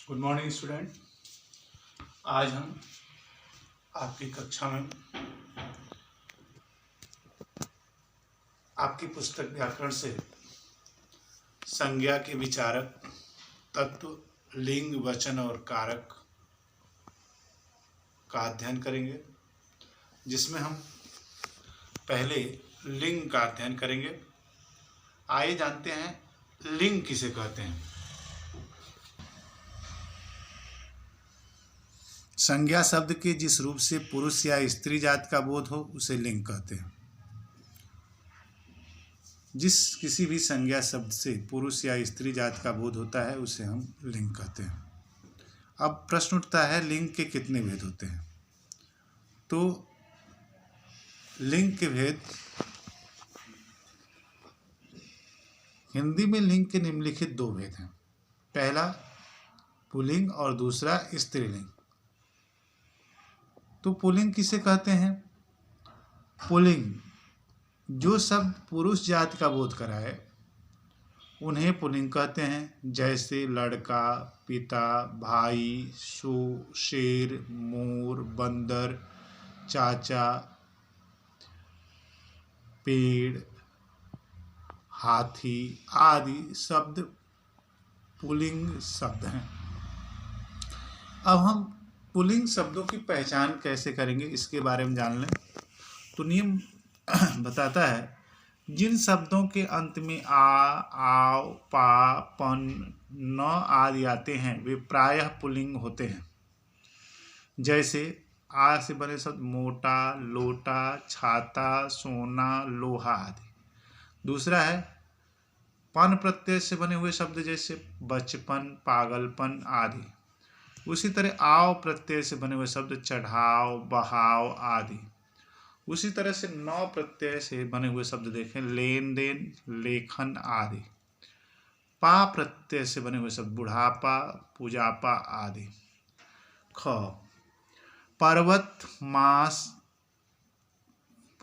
Good morning student. आज हम आपकी कक्षा में आपकी पुस्तक व्याकरण से संज्ञा के विचारक, तत्व, लिंग, वचन और कारक का अध्ययन करेंगे, जिसमें हम पहले लिंग का अध्ययन करेंगे। आइए जानते हैं लिंग किसे कहते हैं। संज्ञा शब्द के जिस रूप से पुरुष या स्त्री जात का बोध हो उसे लिंग कहते हैं। जिस किसी भी संज्ञा शब्द से पुरुष या स्त्री जात का बोध होता है उसे हम लिंग कहते हैं। अब प्रश्न उठता है, लिंग के कितने भेद होते हैं? तो लिंग के भेद, हिंदी में लिंग के निम्नलिखित दो भेद हैं। पहला पुल्लिंग और दूसरा स्त्रीलिंग। तो पुल्लिंग किसे कहते हैं? पुल्लिंग जो शब्द पुरुष जात का बोध कराए उन्हें पुल्लिंग कहते हैं। जैसे लड़का, पिता, भाई, शेर, मोर, बंदर, चाचा, पेड़, हाथी आदि शब्द पुल्लिंग शब्द हैं। अब हम पुल्लिंग शब्दों की पहचान कैसे करेंगे इसके बारे में जान लें। तो नियम बताता है, जिन शब्दों के अंत में आ, आओ, पा, पन, न आदि आते हैं वे प्रायः पुल्लिंग होते हैं। जैसे आ से बने शब्द मोटा, लोटा, छाता, सोना, लोहा आदि। दूसरा है पन प्रत्यय से बने हुए शब्द जैसे बचपन, पागलपन आदि। उसी तरह आओ प्रत्यय से बने हुए शब्द चढ़ाव, बहाव आदि। उसी तरह से नौ प्रत्यय से बने हुए शब्द देखें, लेन देन, लेखन आदि। पा प्रत्यय से बने हुए शब्द बुढ़ापा, पूजापा आदि। ख पर्वत, मास,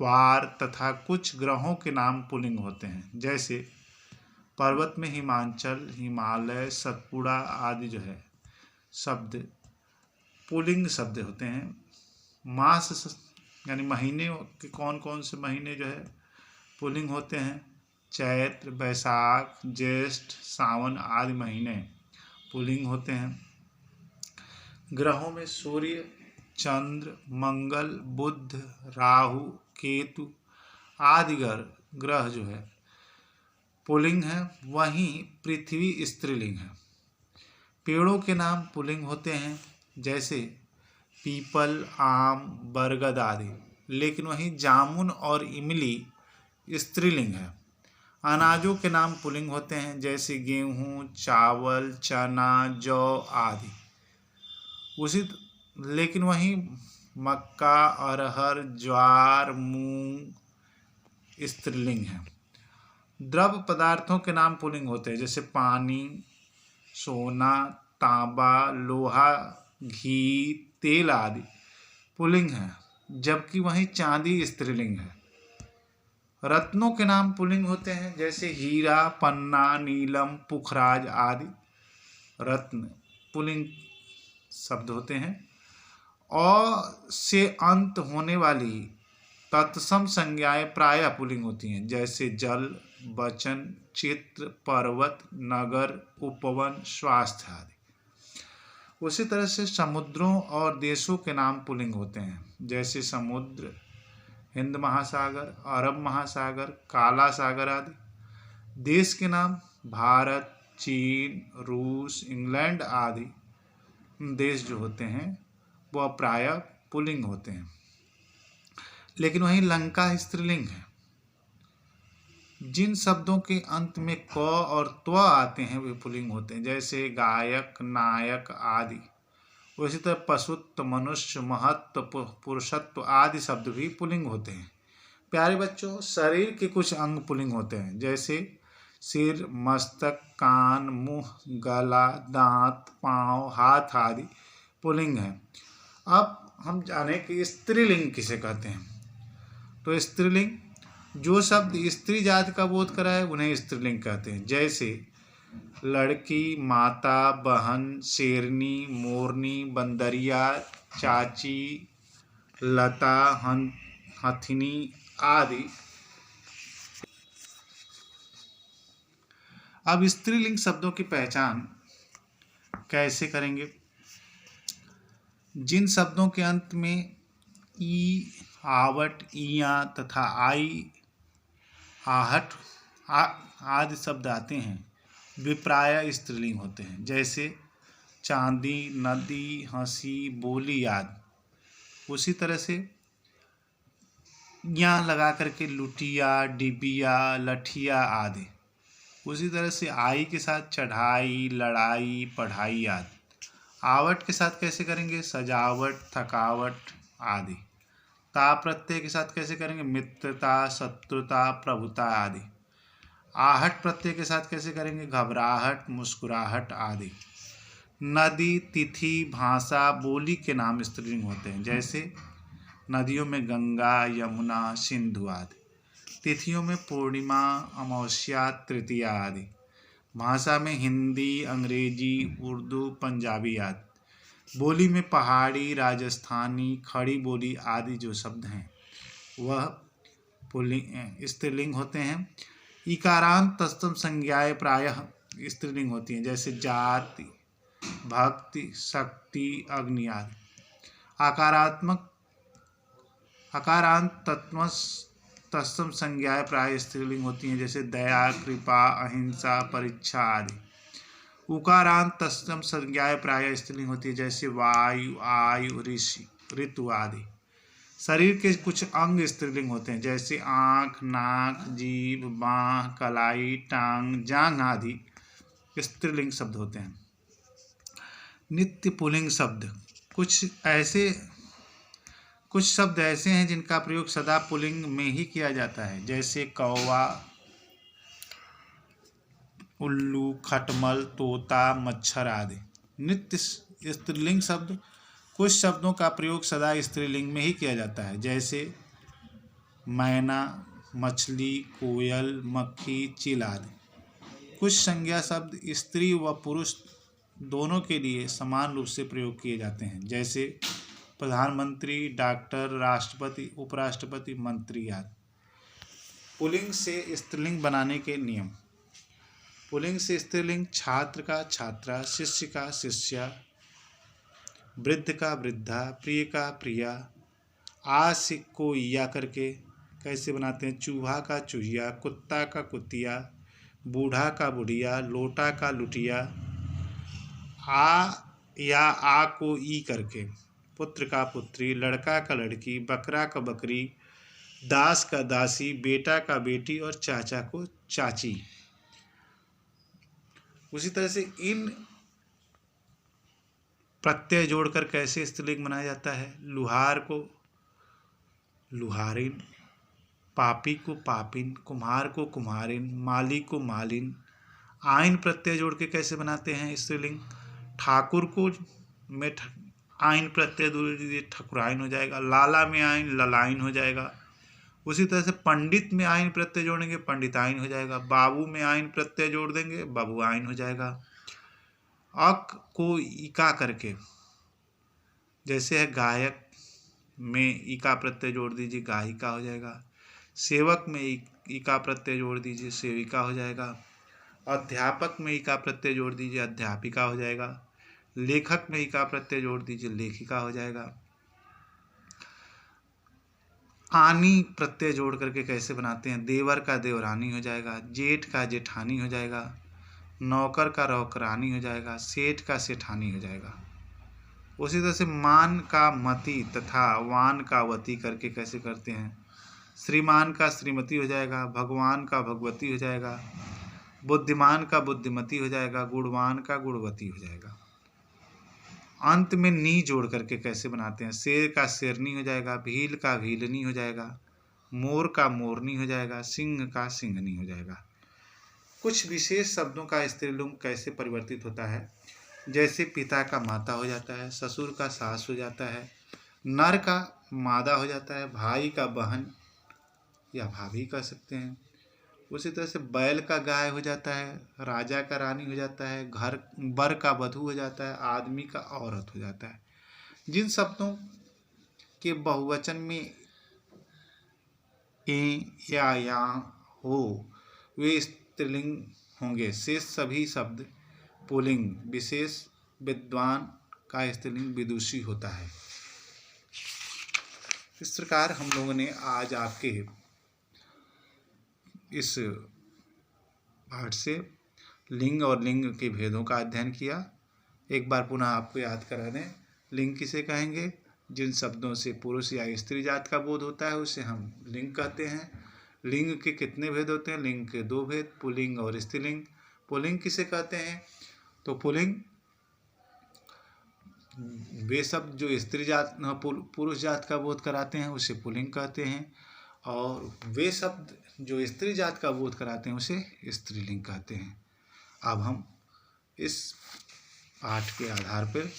वार तथा कुछ ग्रहों के नाम पुल्लिंग होते हैं। जैसे पर्वत में हिमाचल, हिमालय, सतपुड़ा आदि जो है शब्द पुल्लिंग शब्द होते हैं। मास यानी महीने के कौन कौन से महीने जो है पुल्लिंग होते हैं? चैत्र, बैसाख, ज्येष्ठ, सावन आदि महीने पुल्लिंग होते हैं। ग्रहों में सूर्य, चंद्र, मंगल, बुध, राहु, केतु आदि ग्रह जो है पुल्लिंग है। वहीं पृथ्वी स्त्रीलिंग है। पेड़ों के नाम पुल्लिंग होते हैं, जैसे पीपल, आम, बरगद आदि। लेकिन वहीं जामुन और इमली स्त्रीलिंग है। अनाजों के नाम पुल्लिंग होते हैं, जैसे गेहूँ, चावल, चना, जौ आदि। लेकिन वहीं मक्का, अरहर, ज्वार, मूंग स्त्रीलिंग है। द्रव पदार्थों के नाम पुल्लिंग होते हैं, जैसे पानी, सोना, तांबा, लोहा, घी, तेल आदि पुल्लिंग है, जबकि वहीं चांदी स्त्रीलिंग है। रत्नों के नाम पुल्लिंग होते हैं, जैसे हीरा, पन्ना, नीलम, पुखराज आदि। रत्न पुल्लिंग शब्द होते हैं। और से अंत होने वाली तत्सम संज्ञाएं प्रायः पुल्लिंग होती हैं, जैसे जल, वचन, चित्र, पर्वत, नगर, उपवन, स्वास्थ्य आदि। उसी तरह से समुद्रों और देशों के नाम पुल्लिंग होते हैं, जैसे समुद्र, हिंद महासागर, अरब महासागर, काला सागर आदि। देश के नाम भारत, चीन, रूस, इंग्लैंड आदि देश जो होते हैं वह प्रायः पुल्लिंग होते हैं। लेकिन वहीं लंका स्त्रीलिंग है। जिन शब्दों के अंत में क और त्व आते हैं वे पुल्लिंग होते हैं, जैसे गायक, नायक आदि। उसी तरह पशुत्व, मनुष्य, महत्व, पुरुषत्व आदि शब्द भी पुल्लिंग होते हैं। प्यारे बच्चों, शरीर के कुछ अंग पुल्लिंग होते हैं, जैसे सिर, मस्तक, कान, मुंह, गला, दांत, पांव, हाथ आदि पुल्लिंग है। अब हम जाने कि स्त्रीलिंग किसे कहते हैं। तो स्त्रीलिंग जो शब्द स्त्री जाति का बोध कराए उन्हें स्त्रीलिंग कहते हैं। जैसे लड़की, माता, बहन, शेरनी, मोरनी, बंदरिया, चाची, लता, हथिनी आदि। अब स्त्रीलिंग शब्दों की पहचान कैसे करेंगे? जिन शब्दों के अंत में ई, आवट, इया तथा आई, आहट आदि शब्द आते हैं वे प्रायः स्त्रीलिंग होते हैं, जैसे चांदी, नदी, हंसी, बोली आदि। उसी तरह से यहाँ लगा करके लुटिया, डिबिया, लठिया आदि। उसी तरह से आई के साथ चढ़ाई, लड़ाई, पढ़ाई आदि। आवट के साथ कैसे करेंगे? सजावट, थकावट आदि। ता प्रत्यय के साथ कैसे करेंगे? मित्रता, शत्रुता, प्रभुता आदि। आहट प्रत्यय के साथ कैसे करेंगे? घबराहट, मुस्कुराहट आदि। नदी, तिथि, भाषा, बोली के नाम स्त्रीलिंग होते हैं, जैसे नदियों में गंगा, यमुना, सिंधु आदि। तिथियों में पूर्णिमा, अमावस्या, तृतीया आदि। भाषा में हिंदी, अंग्रेजी, उर्दू, पंजाबी आदि। बोली में पहाड़ी, राजस्थानी, खड़ी बोली आदि जो शब्द हैं वह पुल्लिंग स्त्रीलिंग होते हैं। इकारांत तत्सम संज्ञाएं प्रायः स्त्रीलिंग होती हैं, जैसे जाति, भक्ति, शक्ति, अग्नि आदि। अकारांत तत्सम संज्ञाएं प्राय स्त्रीलिंग होती हैं, जैसे दया, कृपा, अहिंसा, परीक्षा आदि। उकारांत तत्सम संज्ञाएं प्राय स्त्रीलिंग होती है, जैसे वायु, आयु, ऋषि, ऋतु आदि। शरीर के कुछ अंग स्त्रीलिंग होते हैं, जैसे आँख, नाक, जीभ, बाँह, कलाई, टांग, जांघ आदि स्त्रीलिंग शब्द होते हैं। नित्य पुल्लिंग शब्द कुछ शब्द ऐसे हैं जिनका प्रयोग सदा पुल्लिंग में ही किया जाता है, जैसे कौवा, उल्लू, खटमल, तोता, मच्छर आदि। नित्य स्त्रीलिंग शब्द कुछ शब्दों का प्रयोग सदा स्त्रीलिंग में ही किया जाता है, जैसे मैना, मछली, कोयल, मक्खी, चील आदि। कुछ संज्ञा शब्द स्त्री व पुरुष दोनों के लिए समान रूप से प्रयोग किए जाते हैं, जैसे प्रधानमंत्री, डॉक्टर, राष्ट्रपति, उपराष्ट्रपति, मंत्री आदि। पुल्लिंग से स्त्रीलिंग बनाने के नियम। पुल्लिंग से स्त्रीलिंग छात्र का छात्रा, शिष्य का शिष्या, वृद्ध का वृद्धा, प्रिय का प्रिया। आज को या करके कैसे बनाते हैं? चूहा का चूहिया, कुत्ता का कुतिया, बूढ़ा का बुढ़िया, लोटा का लुटिया। आ या आ को ई करके पुत्र का पुत्री, लड़का का लड़की, बकरा का बकरी, दास का दासी, बेटा का बेटी और चाचा को चाची। उसी तरह से इन प्रत्यय जोड़कर कैसे स्त्रीलिंग बनाया जाता है? लुहार को लुहारिन, पापी को पापिन, कुम्हार को कुम्हारिन, माली को मालिन। आइन प्रत्यय जोड़ के कैसे बनाते हैं स्त्रीलिंग? ठाकुर को में आइन प्रत्यय जोड़ दीजिए, ठकुराइन हो जाएगा। लाला में आइन, ललाइन हो जाएगा। उसी तरह से पंडित में आइन प्रत्यय जोड़ेंगे, पंडिताइन हो जाएगा। बाबू में आइन प्रत्यय जोड़ देंगे, बाबू आइन हो जाएगा। अक को इका करके, जैसे है गायक में इका प्रत्यय जोड़ दीजिए, गायिका हो जाएगा। सेवक में इका प्रत्यय जोड़ दीजिए, सेविका हो जाएगा। अध्यापक में इका प्रत्यय जोड़ दीजिए, अध्यापिका हो जाएगा। लेखक में इका प्रत्यय जोड़ दीजिए, लेखिका हो जाएगा। आनी प्रत्यय जोड़ करके कैसे बनाते हैं? देवर का देवरानी हो जाएगा, जेठ का जेठानी हो जाएगा, नौकर का नौकरानी हो जाएगा, सेठ का सेठानी हो जाएगा। उसी तरह से मान का मति तथा वान का वती करके कैसे करते हैं? श्रीमान का श्रीमती हो जाएगा, भगवान का भगवती हो जाएगा, बुद्धिमान का बुद्धिमती हो जाएगा, गुणवान का गुणवती हो जाएगा। अंत में नी जोड़ करके कैसे बनाते हैं? शेर का शेरनी हो जाएगा, भील का भीलनी हो जाएगा, मोर का मोरनी हो जाएगा, सिंह का सिंहनी हो जाएगा। कुछ विशेष शब्दों का स्त्रीलिंग कैसे परिवर्तित होता है? जैसे पिता का माता हो जाता है, ससुर का सास हो जाता है, नर का मादा हो जाता है, भाई का बहन या भाभी कह सकते हैं, उसी तरह से बैल का गाय हो जाता है, राजा का रानी हो जाता है, घर बर का वधू हो जाता है, आदमी का औरत हो जाता है। जिन शब्दों के बहुवचन में ए या हो वे स्त्रीलिंग होंगे। शेष सभी शब्द पुल्लिंग। विशेष विद्वान का स्त्रीलिंग विदुषी होता है। इस प्रकार हम लोगों ने आज आपके इस पाठ से लिंग और लिंग के भेदों का अध्ययन किया। एक बार पुनः आपको याद करा दें, लिंग किसे कहेंगे? जिन शब्दों से पुरुष या स्त्री जात का बोध होता है उसे हम लिंग कहते हैं। लिंग के कितने भेद होते हैं? लिंग के 2 भेद, पुल्लिंग और स्त्रीलिंग। पुल्लिंग किसे कहते हैं? तो पुल्लिंग वे शब्द जो स्त्री जात पुरुष जात का बोध कराते हैं उसे पुल्लिंग कहते हैं, और वे शब्द जो स्त्री जात का बोध कराते हैं उसे स्त्रीलिंग कहते हैं। अब हम इस पाठ के आधार पर